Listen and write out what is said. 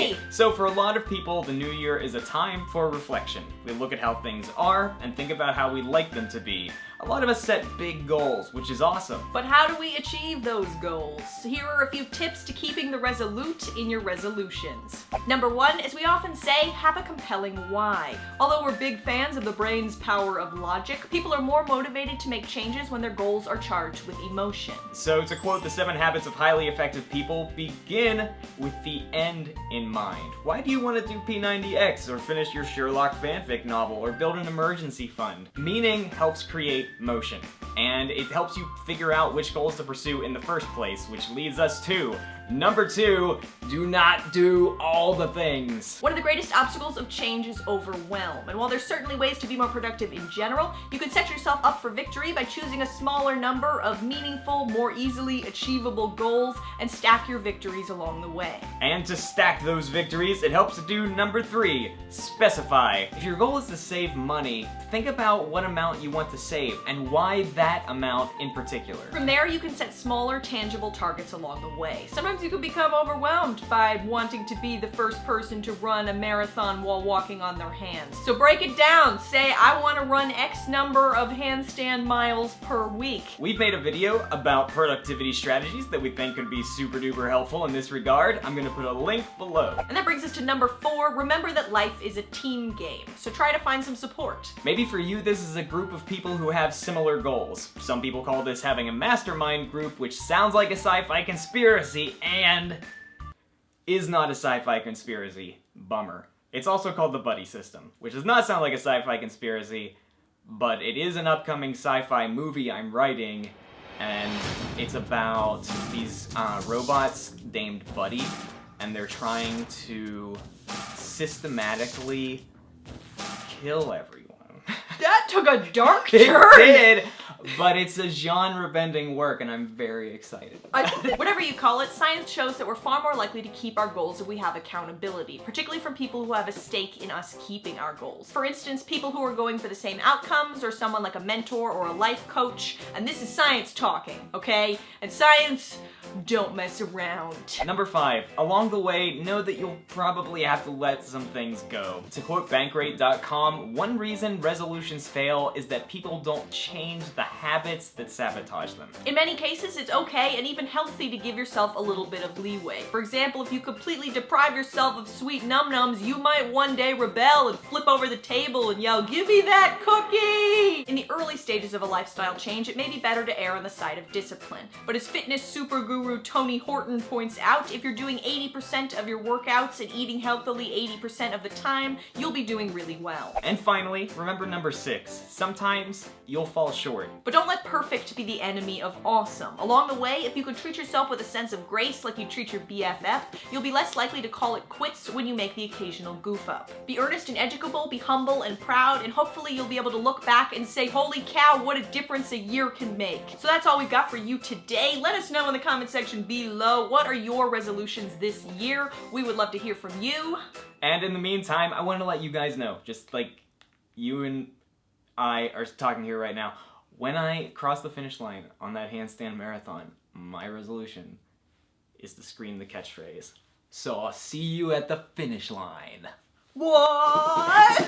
Yay! So for a lot of people, the new year is a time for reflection. We look at how things are and think about how we'd like them to be. A lot of us set big goals, which is awesome. But how do we achieve those goals? Here are a few tips to keeping the resolute in your resolutions. Number 1, as we often say, have a compelling why. Although we're big fans of the brain's power of logic, people are more motivated to make changes when their goals are charged with emotion. So to quote the 7 Habits of Highly Effective People, begin with the end in mind. Why do you want to do P90X or finish your Sherlock fanfic novel or build an emergency fund? Meaning helps create motion, and it helps you figure out which goals to pursue in the first place, which leads us to number 2, do not do all the things. One of the greatest obstacles of change is overwhelm, and while there's certainly ways to be more productive in general, you can set yourself up for victory by choosing a smaller number of meaningful, more easily achievable goals and stack your victories along the way. And to stack those victories, it helps to do number 3, specify. If your goal is to save money, think about what amount you want to save and why that amount in particular. From there, you can set smaller, tangible targets along the way. Sometimes you can become overwhelmed by wanting to be the first person to run a marathon while walking on their hands. So break it down. Say, I want to run X number of handstand miles per week. We've made a video about productivity strategies that we think could be super duper helpful in this regard. I'm gonna put a link below. And that brings us to number 4. Remember that life is a team game, so try to find some support. Maybe for you, this is a group of people who have similar goals. Some people call this having a mastermind group, which sounds like a sci-fi conspiracy and is not a sci-fi conspiracy. Bummer. It's also called the buddy system, which does not sound like a sci-fi conspiracy, but it is an upcoming sci-fi movie I'm writing, and it's about these robots named Buddy, and they're trying to systematically kill everyone. That took a dark It turn! did, but it's a genre-bending work, and I'm very excited. Whatever you call it, science shows that we're far more likely to keep our goals if we have accountability, particularly from people who have a stake in us keeping our goals. For instance, people who are going for the same outcomes, or someone like a mentor or a life coach, and this is science talking, okay? And science, don't mess around. Number 5, along the way, know that you'll probably have to let some things go. To quote Bankrate.com, one reason resolutions fail is that people don't change the habits that sabotage them. In many cases, it's okay and even healthy to give yourself a little bit of leeway. For example, if you completely deprive yourself of sweet num-nums, you might one day rebel and flip over the table and yell, "Give me that cookie!" In the early stages of a lifestyle change, it may be better to err on the side of discipline. But as fitness super guru Tony Horton points out, if you're doing 80% of your workouts and eating healthily 80% of the time, you'll be doing really well. And finally, remember number 6, sometimes you'll fall short. But don't let perfect be the enemy of awesome. Along the way, if you can treat yourself with a sense of grace like you treat your BFF, you'll be less likely to call it quits when you make the occasional goof up. Be earnest and educable, be humble and proud, and hopefully you'll be able to look back and say, holy cow, what a difference a year can make. So that's all we've got for you today. Let us know in the comment section below, what are your resolutions this year? We would love to hear from you. And in the meantime, I want to let you guys know, just like you and I are talking here right now, when I cross the finish line on that handstand marathon, my resolution is to scream the catchphrase. So I'll see you at the finish line. What?